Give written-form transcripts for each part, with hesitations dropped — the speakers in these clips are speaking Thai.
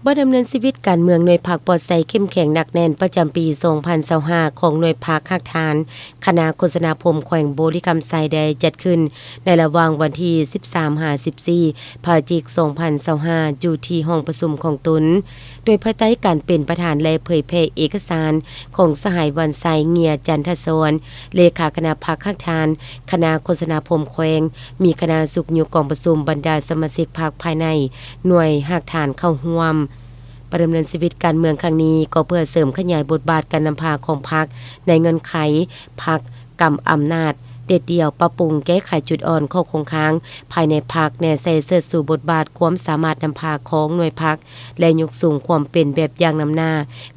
บ่ดำเนินชีวิตการเมืองหน่วยพรรคปลอดภัยเข้มแข็งหนักแน่นประจำปี 2025 ของหน่วยพรรคฮักฐานคณะโฆษณาพรมแขวงโบริคำไซได้จัดขึ้นในระหว่างวันที่ 13-14 พฤศจิกายน 2025 อยู่ที่ห้องประชุมของตนโดยภายใต้การเป็นประธานและเผยแพร่เอกสารของสหายวันไซเงียจันทศรเลขาคณะพรรคฮักฐานคณะโฆษณาพรมแขวงมีคณะสุขอยู่กองประชุมบรรดาสมาชิกพรรคภายในหน่วยฮักฐานเข้าร่วมดำเนินชีวิตการเมืองครั้งนี้ก็เพื่อเสริมขยายบทบาทการนำพาของพรรคในเงินไขพรรคกำอำนาจเด็ดเดี่ยวปรับปรุงแก้ไขจุดอ่อนข้อคงค้างภายในพรรคแนใส่เสื้อสู่บทบาทความสามารถนำพาของหน่วยพรรคและยกสูงความเป็นแบบอย่างนำหน้า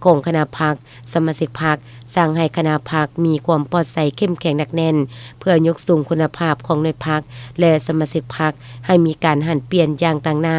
ของคณะพรรคสมาชิกพรรคสร้างให้คณะพรรคมีความปลอดภัยเข้มแข็งหนักแน่นเพื่อยกสูงคุณภาพของหน่วยพรรคและสมาชิกพรรคให้มีการหันเปลี่ยนอย่างต่างหน้า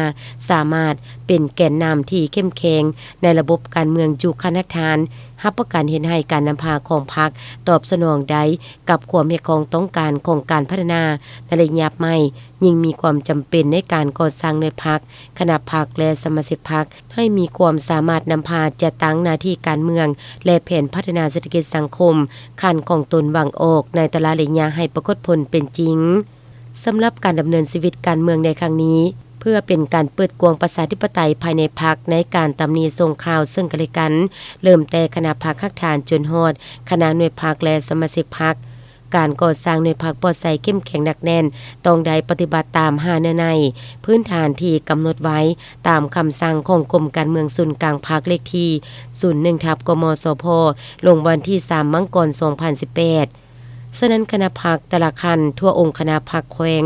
สามารถเป็นแกนนำที่เข้มแข็งในระบบการเมืองยุคคณะทานรับประกันเห็นให้การนำพาของพรรคตอบสนองได้กับความเรียกร้องต้องการของการพัฒนาในระยะใหม่ยิ่งมีความจำเป็นในการก่อสร้างหน่วยพรรคคณะพรรคและสมาชิกพรรคให้มีความสามารถนำพาจัดตั้งหน้าที่การเมืองและแผนพัฒนาเศรษฐกิจสังคมขั้นของตนวางออกในแต่ละระยะให้ปรากฏผลเป็นจริงสำหรับการดำเนินชีวิตการเมืองในครั้งนี้เพื่อเป็นการเปิดกว้างประชาธิปไตยภายในพรรคในการตำหนิส่งข่าวซึ่งกันและกันเริ่มแต่คณะพรรคฮักฐานจนฮอดคณะหน่วยพรรคและสมาชิกพรรคการก่อสร้างหน่วยพรรคปลอดภัยเข้มแข็งหนักแน่นต้องได้ปฏิบัติตาม5เนื้อในพื้นฐานที่กำหนดไว้ตามคำสั่งของกรมการเมืองศูนย์กลางพรรคเลขที่ 01 กมสพลงวันที่ 3 มังกร 2018ฉะนั้นคณะพรรคแต่ละคันทั่วองค์คณะพรรคแขวง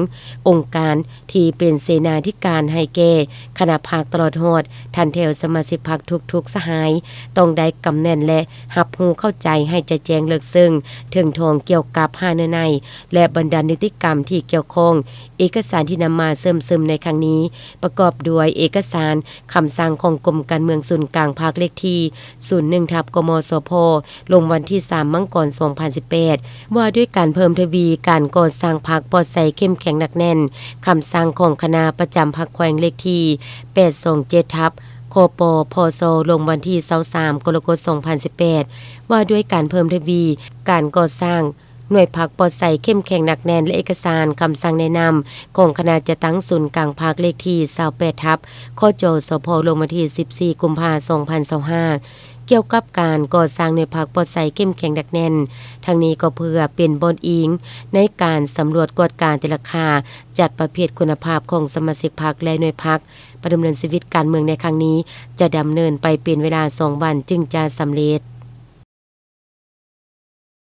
องค์การที่เป็นเสนาธิการให้แก่คณะพรรคตลอดฮอดทันแถวสมาชิกพรรคทุกๆสหายต้องได้กำแน่นและรับรู้เข้าใจให้จะแจ้งเลิกซึ่งถึงทองเกี่ยวกับ5เนื้อในและบรรดานิติกรรมที่เกี่ยวข้องเอกสารที่นำมาเสริมซึมในครั้งนี้ประกอบด้วยเอกสารคำสั่งของกรมการเมืองศูนย์กลางพรรคเลขที่ 01 กมสพลงวันที่ 3 มังกร 2018ว่าด้วยการเพิ่มทวีการก่อสร้างพรรคปลอดภัยเข้มแข็งหนักแน่นคำสั่งของคณะประจำพรรคแขวงเลขที่ 827 คปพศลงวันที่ 23 กรกฎาคม 2018ว่าด้วยการเพิ่มทวีการก่อสร้างหน่วยพรรคปลอดภัยเข้มแข็งหนักแน่นและเอกสารคำสั่งแนะนำของคณะจะตั้งศูนย์กลางพรรคเลขที่ 28 คจสพลงวันที่ 14 กุมภาพันธ์ 2025เกี่ยวกับการก่อสร้างหน่วยพรรคปลอดภัยเข้มแข็งหนักแน่นทั้งนี้ก็เพื่อเป็นบนอิงในการสำรวจกวดการแต่ละคาจัดประเภทคุณภาพของสมาชิกพรรคและหน่วยพรรคดำเนินชีวิตการเมืองในครั้งนี้จะดำเนินไปเป็นเวลา2 วันจึงจะสำเร็จ